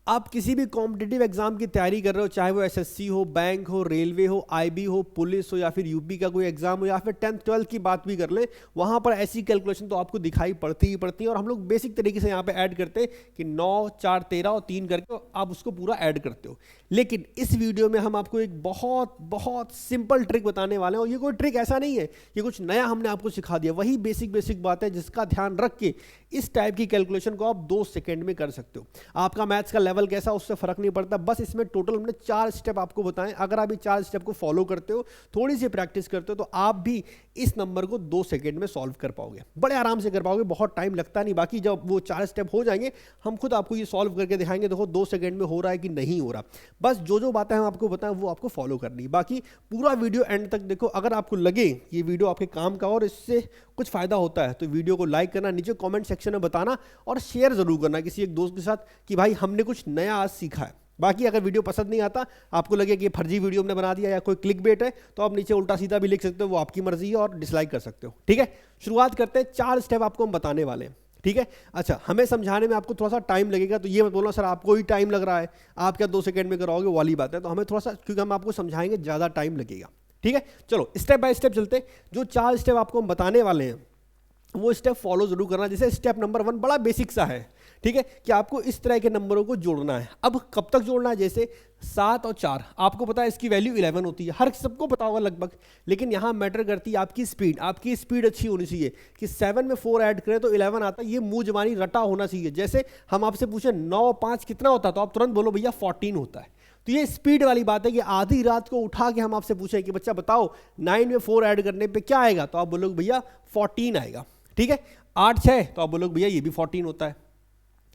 आप किसी भी कॉम्पिटिटिव एग्जाम की तैयारी कर रहे हो, चाहे वो एसएससी हो, बैंक हो, रेलवे हो, आईबी हो, पुलिस हो, या फिर यूपी का कोई एग्जाम हो, या फिर 10th 12th की बात भी कर लें, वहां पर ऐसी कैलकुलेशन तो आपको दिखाई पड़ती ही पड़ती है। और हम लोग बेसिक तरीके से यहाँ पे ऐड करते हैं कि 9 4 13 और 3 करके आप उसको पूरा ऐड करते हो। लेकिन इस वीडियो में हम आपको एक बहुत बहुत सिंपल ट्रिक बताने वाले हैं, और ये कोई ट्रिक ऐसा नहीं है, ये कुछ नया हमने आपको सिखा दिया। वही बेसिक बात है जिसका ध्यान रख के इस टाइप की कैलकुलेशन को आप 2 सेकंड में कर सकते हो। आपका मैथ्स का लेवल कैसा उससे फर्क नहीं पड़ता, बस इसमें टोटल हमने 4 स्टेप आपको बताएं। अगर आप ये 4 स्टेप को फॉलो करते हो, थोड़ी सी प्रैक्टिस करते हो, तो आप भी इस नंबर को 2 सेकंड में सॉल्व कर पाओगे, बड़े आराम से कर पाओगे, बहुत टाइम लगता नहीं। बाकी जब वो 4 स्टेप हो जाएंगे, हम खुद आपको ये सॉल्व करके दिखाएंगे, देखो 2 सेकंड में हो रहा है कि नहीं हो रहा। बस जो बातें हम आपको बताएं वो आपको फॉलो करनी। बाकी पूरा वीडियो एंड तक देखो। अगर आपको लगे ये वीडियो आपके काम का और इससे कुछ फायदा होता है, तो वीडियो को लाइक करना, नीचे कमेंट सेक्शन में बताना, और शेयर जरूर करना किसी एक दोस्त के साथ कि भाई हमने कुछ नया आज सीखा है। बाकी अगर वीडियो पसंद नहीं आता, आपको लगे कि ये फर्जी वीडियो हमने बना दिया या कोई क्लिक बेट है, तो आप नीचे उल्टा सीधा भी लिख सकते हो, वो आपकी मर्जी है, और डिसलाइक कर सकते हो। ठीक है, शुरुआत करते हैं। 4 स्टेप आपको हम बताने वाले हैं। ठीक है, अच्छा, हमें समझाने में आपको थोड़ा सा टाइम लगेगा, तो ये मत बोलना सर आपको ही टाइम लग रहा है, आप क्या 2 सेकंड में कराओगे, वाली बात है। तो हमें थोड़ा सा, क्योंकि हम आपको समझाएंगे, ज़्यादा टाइम लगेगा। ठीक है, चलो स्टेप बाय स्टेप चलते हैं। जो 4 स्टेप आपको हम बताने वाले हैं, वो स्टेप फॉलो जरूर करना। जैसे स्टेप नंबर 1 बड़ा बेसिक सा है, ठीक है, कि आपको इस तरह के नंबरों को जोड़ना है। अब कब तक जोड़ना है, जैसे 7 और 4, आपको पता है इसकी वैल्यू 11 होती है, हर सबको पता होगा लगभग। लेकिन यहाँ मैटर करती है आपकी स्पीड। आपकी स्पीड अच्छी होनी चाहिए कि 7 में 4 ऐड करें तो 11 आता है, ये मुंह जबानी रटा होना चाहिए। जैसे हम आपसे पूछे 9 5 कितना होता है, तो आप तुरंत बोलो भैया 14 होता है। तो ये स्पीड वाली बात है कि आधी रात को उठा के हम आपसे पूछें कि बच्चा बताओ 9 में 4 ऐड करने पे क्या आएगा, तो आप बोलोगे भैया 14 आएगा। ठीक है, 8 6, तो आप बोलोगे भैया ये भी 14 होता है।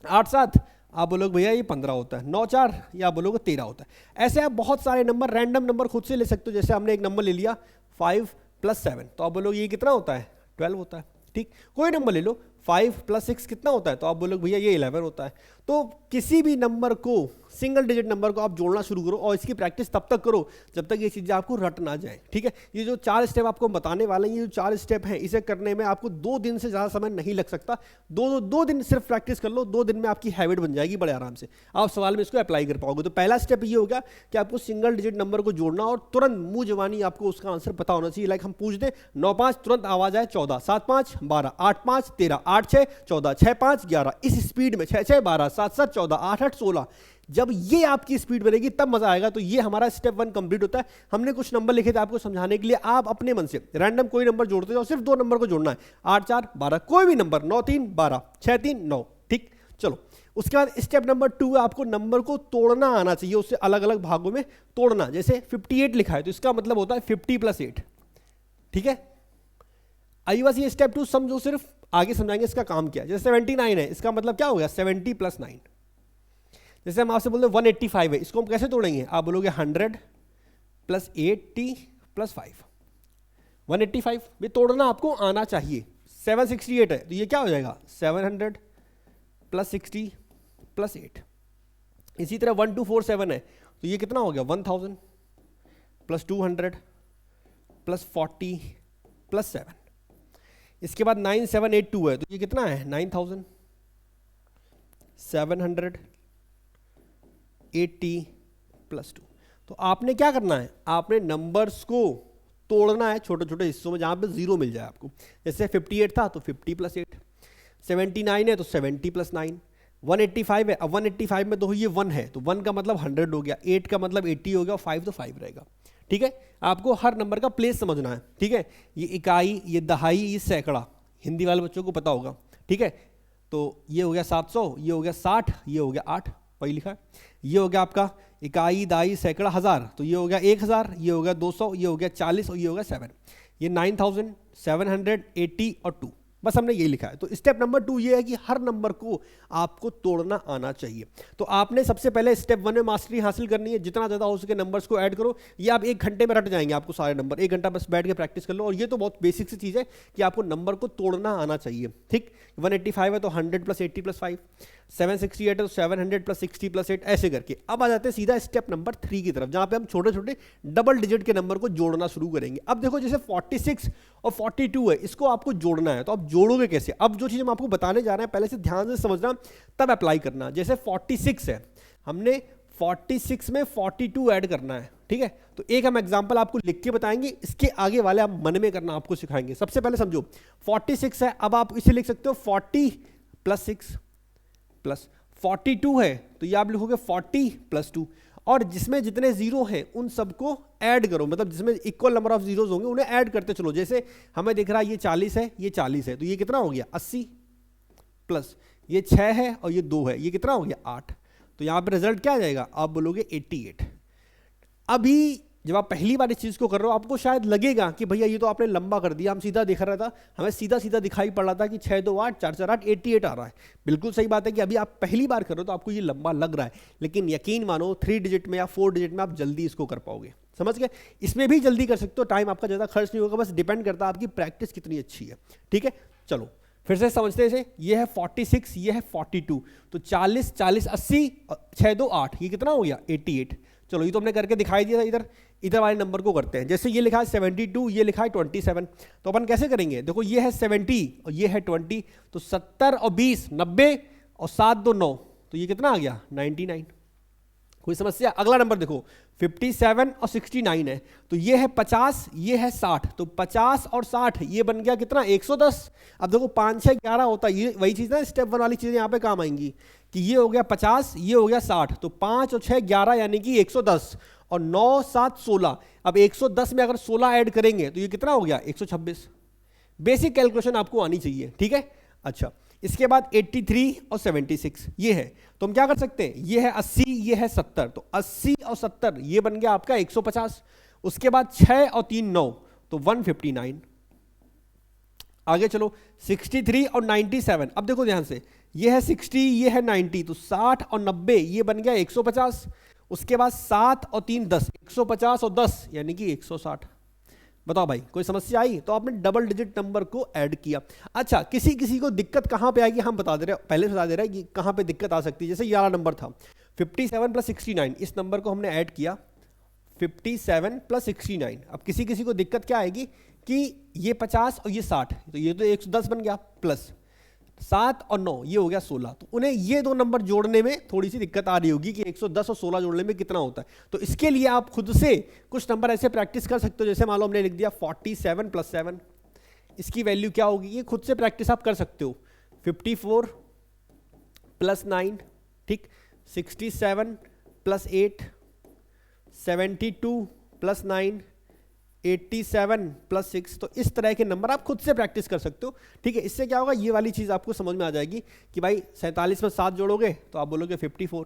8 7, आप बोलोगे भैया ये 15 होता है। 9 4, या आप बोलोगे 13 होता है। ऐसे आप बहुत सारे नंबर, रैंडम नंबर खुद से ले सकते हो। जैसे हमने एक नंबर ले लिया 5 + 7, तो आप बोलोगे ये कितना होता है, 12 होता है। ठीक, कोई नंबर ले लो, 5 + 6 कितना होता है, तो आप बोलोगे भैया ये 11 होता है। तो किसी भी नंबर को, सिंगल डिजिट नंबर को आप जोड़ना शुरू करो, और इसकी प्रैक्टिस तब तक करो जब तक ये चीज़ें आपको रट ना जाए। ठीक है, ये जो 4 स्टेप आपको बताने वाले हैं, ये जो 4 स्टेप हैं, इसे करने में आपको 2 दिन से ज़्यादा समय नहीं लग सकता। दो दिन सिर्फ प्रैक्टिस कर लो, 2 दिन में आपकी हैबिट बन जाएगी बड़े आराम से, आप सवाल में इसको अप्लाई कर पाओगे। तो पहला स्टेप ये होगा कि आपको सिंगल डिजिट नंबर को जोड़ना, और तुरंत मुंह जवानी आपको उसका आंसर पता होना चाहिए। लाइक हम पूछ दें 9 5, तुरंत आवाज आए 14, 7 5 12, 8 5 13, 8 6 14, 6 5 11, इस स्पीड में 6 6 12, 7 7 14, 8 8 16। जब ये आपकी स्पीड बनेगी तब मजा आएगा। तो ये हमारा स्टेप 1 कंप्लीट होता है। हमने कुछ नंबर लिखे थे आपको समझाने के लिए, आप अपने मन से रैंडम कोई नंबर जोड़ते जाओ, सिर्फ 2 नंबर को जोड़ना है, 8 4 12, कोई भी नंबर, 9 3 12, 6 3 9। ठीक, चलो उसके बाद स्टेप नंबर 2 है, आपको नंबर को तोड़ना आना चाहिए, उससे अलग अलग भागों में तोड़ना। जैसे 58 लिखा है, तो इसका मतलब होता है 50 + 8। ठीक है, आइए बस ये स्टेप 2 समझो, सिर्फ आगे समझाएंगे इसका काम क्या है। जैसे 79 है, इसका मतलब क्या हो गया, 70 + 9। जैसे हम आपसे बोलते हैं 185 है, इसको हम कैसे तोड़ेंगे, आप बोलोगे 100 + 80 + 5। 185 भी तोड़ना आपको आना चाहिए। 768 है, तो ये क्या हो जाएगा, 700 + 60 + 8। इसी तरह 1247 है, तो ये कितना हो गया, 1000 + 200 + 40 + 7। इसके बाद 9782 है, तो ये कितना है, 9780 + 2। तो आपने क्या करना है, आपने नंबर्स को तोड़ना है छोटे छोटे हिस्सों में, जहां पे 0 मिल जाए आपको। जैसे 58 था तो 50 + 8, 79 है तो 70 + 9, 185 है, अब 185 में तो ये 1 है, तो 1 का मतलब 100 हो गया, 8 का मतलब 80 हो गया, 5 तो 5 रहेगा। ठीक है, आपको हर नंबर का प्लेस समझना है। ठीक है, ये इकाई, ये दहाई, ये सैकड़ा, हिंदी वाले बच्चों को पता होगा। ठीक है, तो ये हो गया 700, ये हो गया 60, ये हो गया 8, वही लिखा है। ये हो गया आपका इकाई, दाई, सैकड़ा, हज़ार, तो ये हो गया 1000, ये हो गया 200, ये हो गया 40 और ये हो गया 7। ये 9780 और 2, बस हमने ये लिखा है। तो स्टेप नंबर 2 ये है कि हर नंबर को आपको तोड़ना आना चाहिए। तो आपने सबसे पहले स्टेप 1 में मास्टरी हासिल करनी है, जितना ज़्यादा हो सके नंबर्स को ऐड करो। ये आप 1 घंटे में रट जाएंगे, आपको सारे नंबर 1 घंटा बस बैठ के प्रैक्टिस कर लो। और ये तो बहुत बेसिक सी चीज़ है कि आपको नंबर को तोड़ना आना चाहिए। ठीक, 185 है तो 100 + 80 + 5, 768 है तो 700 + 60 + 8, ऐसे करके। अब आ जाते हैं सीधा स्टेप नंबर 3 की तरफ, जहाँ पे हम छोटे छोटे डबल डिजिट के नंबर को जोड़ना शुरू करेंगे। अब देखो जैसे 46 और 42 है, इसको आपको जोड़ना है, तो आप जोड़ोगे कैसे। अब जो चीज़ हम आपको बताने जा रहे हैं पहले से ध्यान से समझना, तब अप्लाई करना। जैसे 46 है, हमने 46 में 42 ऐड करना है, ठीक है। तो एक हम एग्जांपल आपको लिख के बताएंगे, इसके आगे वाले आप मन में करना आपको सिखाएंगे। सबसे पहले समझो 46 है, अब आप इसे लिख सकते हो 40 प्लस 6 प्लस 42 है तो ये आप लिखोगे 40 प्लस 2, और जिसमें जितने जीरो हैं उन सबको ऐड करो, मतलब जिसमें इक्वल नंबर ऑफ जीरोज होंगे उन्हें ऐड करते चलो। जैसे हमें दिख रहा है ये 40 है, ये 40 है, तो ये कितना हो गया 80 प्लस ये 6 है और ये 2 है, ये कितना हो गया 8। तो यहां पे रिजल्ट क्या आ जाएगा, आप बोलोगे 88। अभी जब आप पहली बार इस चीज को कर रहे हो आपको शायद लगेगा कि भैया ये तो आपने लंबा कर दिया, हम सीधा दिखा रहा था, हमें सीधा सीधा दिखाई पड़ रहा था कि 6 2 8 4 4 8 88 आ रहा है। बिल्कुल सही बात है कि अभी आप पहली बार कर रहे हो तो आपको ये लंबा लग रहा है, लेकिन यकीन मानो 3 डिजिट में या 4 डिजिट में आप जल्दी इसको कर पाओगे। समझ गए? इसमें भी जल्दी कर सकते हो, टाइम आपका ज़्यादा खर्च नहीं होगा, बस डिपेंड करता है आपकी प्रैक्टिस कितनी अच्छी है। ठीक है, चलो फिर से समझते हैं इसे। ये है 46, ये है 42, तो 40 40 80 6 2 8, ये कितना हो गया 88। चलो ये तो हमने करके दिखाई दिया था। इधर वाले नंबर को करते हैं। जैसे ये लिखा है 72, ये लिखा है 27, तो अपन कैसे करेंगे, देखो ये है 70 और ये है 20, तो 70 और 20 90 और 7 2 9, तो ये कितना आ गया 99। कोई समस्या? अगला नंबर देखो 57 और 69 है, तो ये है 50, ये है 60, तो 50 और 60 ये बन गया कितना 110। अब देखो 5 6 11 होता है, ये वही चीज़ ना, स्टेप 1 वाली चीज़ें यहाँ पे काम आएंगी कि ये हो गया 50, ये हो गया 60, तो 5 और 6 11 यानी कि 110, और 9 7 16। अब 110 में अगर 16 ऐड करेंगे तो ये कितना हो गया 126। बेसिक कैलकुलेशन आपको आनी चाहिए, ठीक है। अच्छा, इसके बाद 83 और 76 ये है, तो हम क्या कर सकते हैं, ये है 80, ये है 70, तो 80 और 70 ये बन गया आपका 150। उसके बाद 6 और 3 9, तो 159। आगे चलो 63 और 97। अब देखो ध्यान से, ये है 60, ये है 90, तो 60 और 90 ये बन गया 150। उसके बाद 7 और 3 10, 150 और 10 यानी कि 160। बताओ भाई कोई समस्या आई? तो आपने डबल डिजिट नंबर को ऐड किया। अच्छा, किसी किसी को दिक्कत कहां पे आएगी हम बता दे रहे हैं, पहले बता दे रहे हैं कि कहां पे दिक्कत आ सकती है। जैसे ये वाला नंबर था 57 प्लस 69, इस नंबर को हमने ऐड किया 57 प्लस 69। अब किसी किसी को दिक्कत क्या आएगी कि ये 50 और ये 60, तो ये तो 110 बन गया, प्लस 7 और 9 ये हो गया 16, तो उन्हें ये दो नंबर जोड़ने में थोड़ी सी दिक्कत आ रही होगी कि 110 और 16 जोड़ने में कितना होता है। तो इसके लिए आप खुद से कुछ नंबर ऐसे प्रैक्टिस कर सकते हो। जैसे मान लो हमने लिख दिया 47 प्लस 7, इसकी वैल्यू क्या होगी, ये खुद से प्रैक्टिस आप कर सकते हो। 54 प्लस 9, ठीक, 67 प्लस 8, 72 प्लस 9, 87 प्लस 6, तो इस तरह के नंबर आप खुद से प्रैक्टिस कर सकते हो। ठीक है, इससे क्या होगा, ये वाली चीज़ आपको समझ में आ जाएगी कि भाई 47 में 7 जोड़ोगे तो आप बोलोगे 54,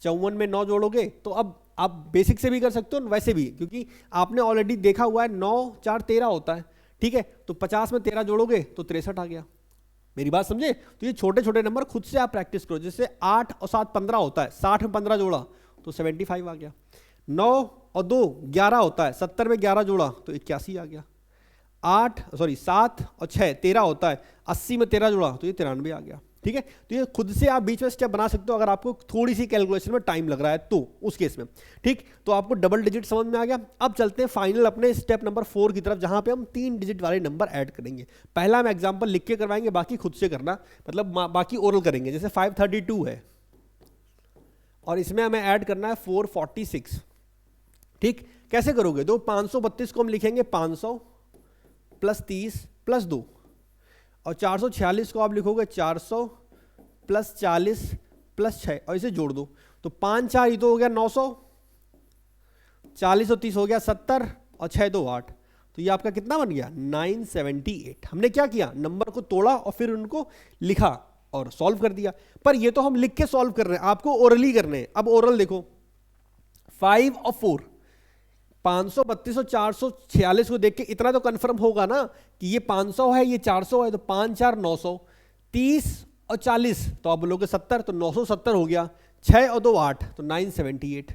54 में 9 जोड़ोगे तो अब आप बेसिक से भी कर सकते हो वैसे भी, क्योंकि आपने ऑलरेडी देखा हुआ है 9 4 13 होता है। ठीक है, तो 50 में 13 जोड़ोगे तो 63 आ गया। मेरी बात समझे? तो ये छोटे छोटे नंबर खुद से आप प्रैक्टिस करो। जैसे 8 और 7 15 होता है, 60 में 15 जोड़ा तो 75 आ गया। 9 और 2 11 होता है, 70 में 11 जोड़ा तो 81 आ गया। 7 और 6 13 होता है, 80 में 13 जोड़ा तो ये 93 आ गया। ठीक है, तो ये खुद से आप बीच में स्टेप बना सकते हो अगर आपको थोड़ी सी कैलकुलेशन में टाइम लग रहा है तो उस केस में। ठीक, तो आपको डबल डिजिट समझ में आ गया। अब चलते हैं फाइनल अपने स्टेप नंबर 4 की तरफ, जहां पे हम 3 डिजिट वाले नंबर ऐड करेंगे। पहला हम एग्जांपल लिख के करवाएंगे, बाकी खुद से करना, मतलब बाकी ओरल करेंगे। जैसे 532 है और इसमें हमें ऐड करना है 446। ठीक, कैसे करोगे? दो 532 को हम लिखेंगे 500 प्लस 30 प्लस 2, और 446 को आप लिखोगे 400 प्लस 40 प्लस 6, और इसे जोड़ दो तो 5 4 ये तो हो गया 900, 40 और 30 हो गया 70, और 6 2 8, तो ये आपका कितना बन गया 978। हमने क्या किया, नंबर को तोड़ा और फिर उनको लिखा और सॉल्व कर दिया। पर ये तो हम लिख के सॉल्व कर रहे हैं, आपको ओरली करने हैं। अब ओरल देखो 5 और 4, 532 और 446 को देख के इतना तो कंफर्म होगा ना कि ये 500 है, ये 400 है, तो 5 4 900, 30 और 40 तो आप बोलोगे 70, तो 970 हो गया। 6 और 2 8, तो 978।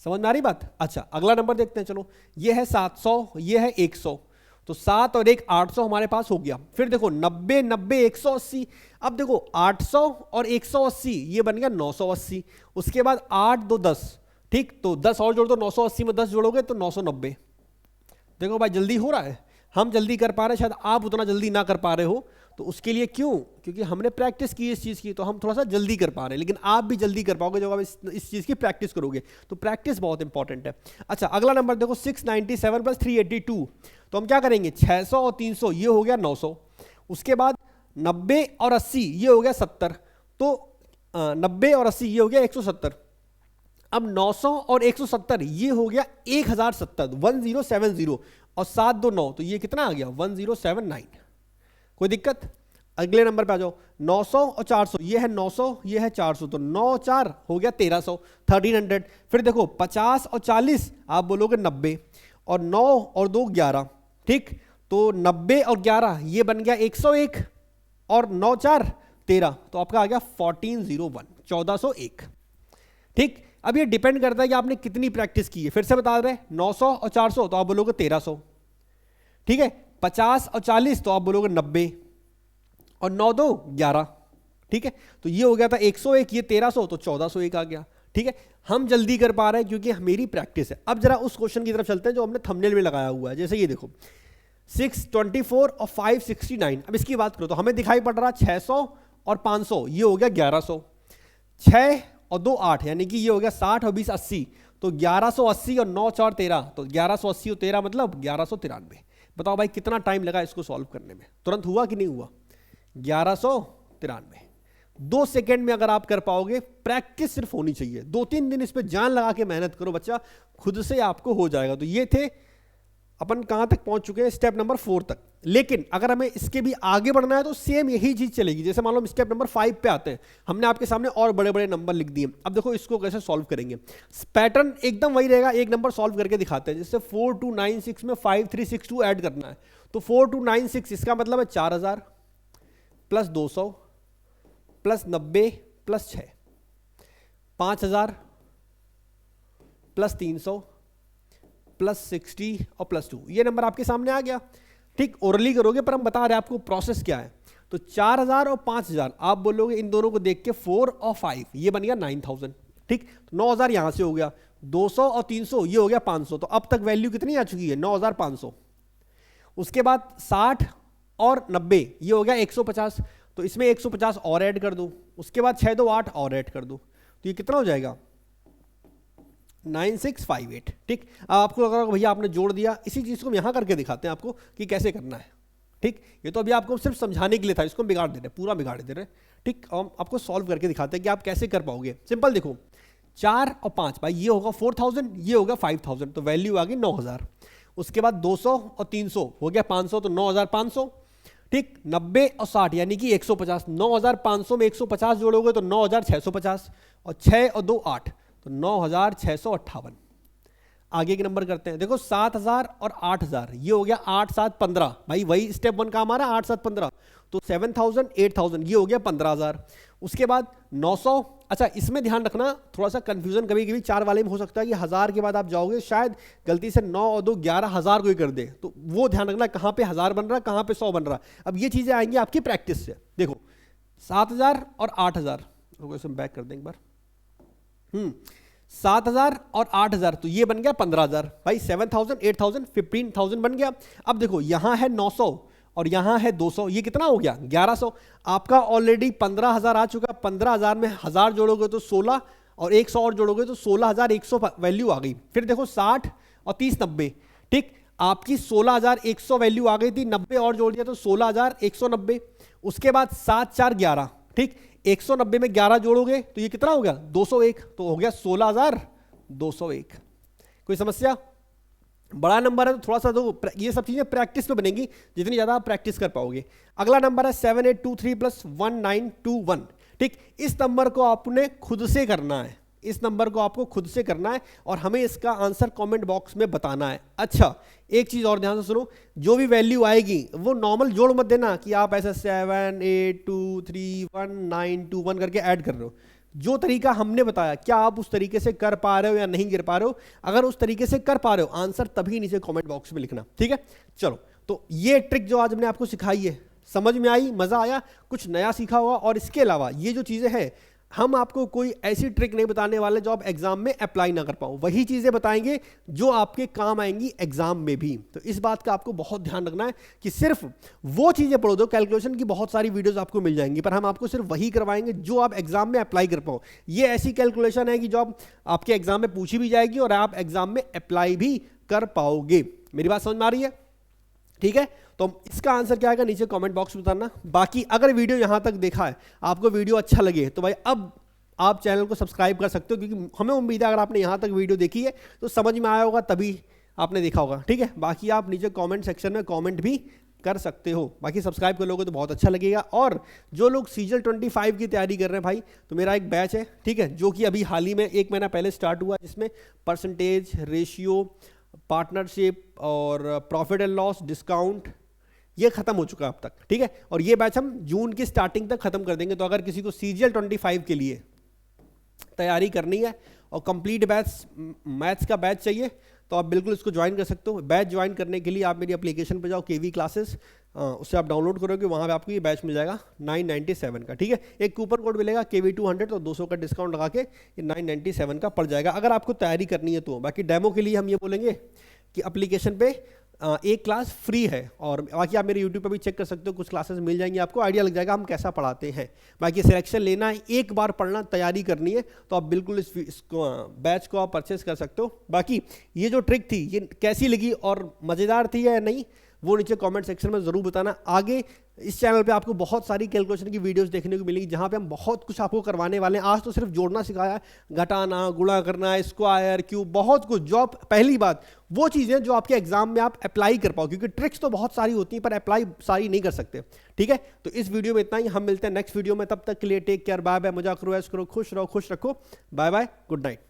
समझ में आ रही बात? अच्छा, अगला नंबर देखते हैं। चलो, ये है 700, ये है 100, तो 7 और 1 800 हमारे पास हो गया। फिर देखो 90 90 180। अब देखो 800 और 180 ये बन गया 980। उसके बाद 8 2 10, ठीक, तो 10 और जोड़ दो, 980 में 10 जोड़ोगे तो 990। देखो भाई जल्दी हो रहा है, हम जल्दी कर पा रहे हैं, शायद आप उतना जल्दी ना कर पा रहे हो। तो उसके लिए क्यों, क्योंकि हमने प्रैक्टिस की इस चीज़ की, तो हम थोड़ा सा जल्दी कर पा रहे हैं। लेकिन आप भी जल्दी कर पाओगे जब आप इस चीज़ की प्रैक्टिस करोगे, तो प्रैक्टिस बहुत इंपॉर्टेंट है। अच्छा, अगला नंबर देखो 697 + 382, तो हम क्या करेंगे, 600 और 300 ये हो गया 900, उसके बाद 90 और 80 ये हो गया 70, तो 90 और 80 ये हो गया 170। अब 900 और 170 ये हो गया 1070, 1070, और 7 2 9, तो ये कितना आ गया 1079। कोई दिक्कत? अगले नंबर पे आ जाओ, 900 और 400, ये है 900 ये है 400, तो 9 4 हो गया 1300, 1300। फिर देखो 50 और 40 आप बोलोगे 90, और 9 और 2 11, ठीक, तो 90 और 11 ये बन गया 101, और 9 4 13, तो आपका आ गया 1401, 1401, ठीक। अब ये डिपेंड करता है कि आपने कितनी प्रैक्टिस की है। फिर से बता रहे, 900 और 400 तो आप बोलोगे 1300, ठीक है, 50 और 40 तो आप बोलोगे 90, और 9 2 11, ठीक है, तो ये हो गया था 101, ये 1300, तो 1401 आ गया, ठीक है। हम जल्दी कर पा रहे हैं क्योंकि मेरी प्रैक्टिस है। अब जरा उस क्वेश्चन की तरफ चलते हैं जो हमने थंबनेल में लगाया हुआ है। जैसे ये देखो 624 और 569, अब इसकी बात करो तो हमें दिखाई पड़ रहा 600 और 500 ये हो गया 1100, 6 और 2 8, यानी कि ये हो गया 60 और 20 80, तो 1180 और 9 4 13, तो 1180 और 13 मतलब 1193। बताओ भाई कितना टाइम लगा इसको सॉल्व करने में, तुरंत हुआ कि नहीं हुआ? 1193, 2 सेकेंड में अगर आप कर पाओगे। प्रैक्टिस सिर्फ होनी चाहिए, 2-3 दिन इस पर जान लगा के मेहनत करो बच्चा, खुद से आपको हो जाएगा। तो ये थे अपन कहां तक पहुंच चुके हैं, स्टेप नंबर 4 तक। लेकिन अगर हमें इसके भी आगे बढ़ना है तो सेम यही चीज चलेगी। जैसे मान लो हम स्टेप नंबर 5 पे आते हैं, हमने आपके सामने और बड़े बड़े नंबर लिख दिए। अब देखो इसको कैसे सॉल्व करेंगे, पैटर्न एकदम वही रहेगा, एक नंबर सॉल्व करके दिखाते हैं। जैसे 4296 में 5362 ऐड करना है, तो 4296 इसका मतलब है 4000 + 200 + 90 + 6, 5000 + 300 + 60 और +2, ये नंबर आपके सामने आ गया, ठीक। ओरली करोगे पर हम बता रहे हैं आपको प्रोसेस क्या है। तो 4000 और 5000 आप बोलोगे इन दोनों को देख के 4 और 5 ये बन गया 9000, ठीक। तो 9000 यहां से हो गया, 200 और 300 ये हो गया 500, तो अब तक वैल्यू कितनी आ चुकी है 9500। उसके बाद 60 और 90 ये हो गया 150, तो इसमें 150 और ऐड कर दो। उसके बाद 6 2 8 और ऐड कर दो, तो ये कितना हो जाएगा 9658, ठीक। अब आपको लग रहा होगा भैया आपने जोड़ दिया, इसी चीज को हम यहां करके दिखाते हैं आपको कि कैसे करना है, ठीक। ये तो अभी आपको सिर्फ समझाने के लिए था, इसको हम बिगाड़ दे रहे, पूरा बिगाड़ दे रहे, ठीक। हम आपको सॉल्व करके दिखाते हैं कि आप कैसे कर पाओगे। सिंपल देखो 4 और 5 भाई ये होगा 4000, ये होगा 5000, तो वैल्यू आ गई 9000। उसके बाद 200 और 300 हो गया 500, तो 9500, ठीक। 90 और 60 यानी कि 150, 9500 में 150 जोड़ोगे तो 9650, और 6 और 2 8, तो 9658। आगे के नंबर करते हैं, देखो 7000 और 8000 ये हो गया 8 7 15, भाई वही स्टेप 1 का हमारा 8 7 15, तो 7000 8000 ये हो गया 15000। उसके बाद 900, अच्छा इसमें ध्यान रखना थोड़ा सा कंफ्यूजन कभी कभी 4 वाले में हो सकता है कि 1000 के बाद आप जाओगे शायद गलती से 9 और 2 11000 कोई कर दे, तो वो ध्यान रखना कहां पे 1000 बन रहा कहां पे 100 बन रहा। अब ये चीजें आएंगी आपकी प्रैक्टिस से। देखो 7000 और 8000, इसमें बैक कर दें एक बार, 7000 और 8000 तो ये बन गया 15000, भाई 7000 8000 15000 बन गया। अब देखो यहां है 900 और यहां है 200, ये कितना हो गया 1100। आपका ऑलरेडी 15000 आ चुका, 15000 में 1000 जोड़ोगे तो 16 और 100 और जोड़ोगे तो 16100 वैल्यू आ गई। फिर देखो 60 और 30 90, ठीक, आपकी 16100 वैल्यू आ गई थी, 90 और जोड़ दिया तो 16190। उसके बाद 7 4 11, ठीक, 190 में 11 जोड़ोगे तो ये कितना हो गया 201, तो हो गया 16201। कोई समस्या? बड़ा नंबर है तो थोड़ा सा तो ये सब चीजें प्रैक्टिस पे बनेंगी, जितनी ज्यादा आप प्रैक्टिस कर पाओगे। अगला नंबर है 7823 + 1921, ठीक। इस नंबर को आपने खुद से करना है, इस नंबर को आपको खुद से करना है और हमें इसका आंसर कमेंट बॉक्स में बताना है। अच्छा एक चीज और ध्यान से सुनो, जो भी वैल्यू आएगी वो नॉर्मल जोड़ मत देना कि आप ऐसा 7 8 2 3 1 9 2 1 करके ऐड कर रहे हो। जो तरीका हमने बताया क्या आप उस तरीके से कर पा रहे हो या नहीं कर पा रहे हो? अगर उस तरीके से कर पा रहे हो आंसर तभी नीचे कमेंट बॉक्स में लिखना, ठीक है। चलो तो ये ट्रिक जो आज हमने आपको सिखाई है समझ में आई, मजा आया, कुछ नया सीखा होगा। और इसके अलावा ये जो चीजें हैं हम आपको कोई ऐसी ट्रिक नहीं बताने वाले जो आप एग्जाम में अप्लाई ना कर पाओ, वही चीजें बताएंगे जो आपके काम आएंगी एग्जाम में भी। तो इस बात का आपको बहुत ध्यान रखना है कि सिर्फ वो चीजें पढ़ो, दो कैलकुलेशन की बहुत सारी वीडियोस आपको मिल जाएंगी, पर हम आपको सिर्फ वही करवाएंगे जो आप एग्जाम में अप्लाई कर पाओ। ये ऐसी कैलकुलेशन है कि जो आपके एग्जाम में पूछी भी जाएगी और आप एग्जाम में अप्लाई भी कर पाओगे। मेरी बात समझ में आ रही है? ठीक है, तो इसका आंसर क्या आएगा नीचे कमेंट बॉक्स में बताना। बाकी अगर वीडियो यहां तक देखा है, आपको वीडियो अच्छा लगे, तो भाई अब आप चैनल को सब्सक्राइब कर सकते हो, क्योंकि हमें उम्मीद है अगर आपने यहां तक वीडियो देखी है तो समझ में आया होगा, तभी आपने देखा होगा। ठीक है, बाकी आप नीचे कमेंट सेक्शन में कमेंट भी कर सकते हो। बाकी सब्सक्राइब कर लोगे तो बहुत अच्छा लगेगा। और जो लोग सीजल 25 की तैयारी कर रहे हैं भाई, तो मेरा एक बैच है, ठीक है, जो कि अभी हाल ही में 1 महीना पहले स्टार्ट हुआ, जिसमें परसेंटेज, रेशियो, पार्टनरशिप और प्रॉफिट एंड लॉस, डिस्काउंट, ये खत्म हो चुका है अब तक। ठीक है, और ये बैच हम जून की स्टार्टिंग तक खत्म कर देंगे। तो अगर किसी को सीजीएल 25 के लिए तैयारी करनी है और कंप्लीट बैच मैथ्स का बैच चाहिए, तो आप बिल्कुल इसको ज्वाइन कर सकते हो। बैच ज्वाइन करने के लिए आप मेरी एप्लीकेशन पे जाओ, केवी क्लासेस, उससे आप डाउनलोड करोगे, वहाँ पे आपको ये बैच मिल जाएगा 997 का। ठीक है, एक कूपन कोड मिलेगा KV 200, तो 200 का डिस्काउंट लगा के ये 997 का पड़ जाएगा अगर आपको तैयारी करनी है तो। बाकी डेमो के लिए हम ये बोलेंगे कि एप्लीकेशन पे एक क्लास फ्री है, और बाकी आप मेरे यूट्यूब पे भी चेक कर सकते हो, कुछ क्लासेस मिल जाएंगी, आपको आइडिया लग जाएगा हम कैसा पढ़ाते हैं। बाकी सिलेक्शन लेना है, एक बार पढ़ना, तैयारी करनी है, तो आप बिल्कुल इसको बैच को आप परचेस कर सकते हो। बाकी ये जो ट्रिक थी ये कैसी लगी और मज़ेदार थी या नहीं, वो नीचे कमेंट सेक्शन में ज़रूर बताना। आगे इस चैनल पे आपको बहुत सारी कैलकुलेशन की वीडियोस देखने को मिलेगी, जहाँ पे हम बहुत कुछ आपको करवाने वाले हैं। आज तो सिर्फ जोड़ना सिखाया, घटाना, गुणा करना, स्क्वायर, क्यूब, बहुत कुछ। जो आप पहली बात वो चीज़ें जो आपके एग्जाम में आप अप्लाई कर पाओ, क्योंकि ट्रिक्स तो बहुत सारी होती हैं पर अप्लाई सारी नहीं कर सकते। ठीक है, तो इस वीडियो में इतना ही, हम मिलते हैं नेक्स्ट वीडियो में। तब तक के लिए टेक केयर, बाय बाय, मजा करो, ऐश करो, खुश रहो, खुश रखो, बाय बाय, गुड नाइट।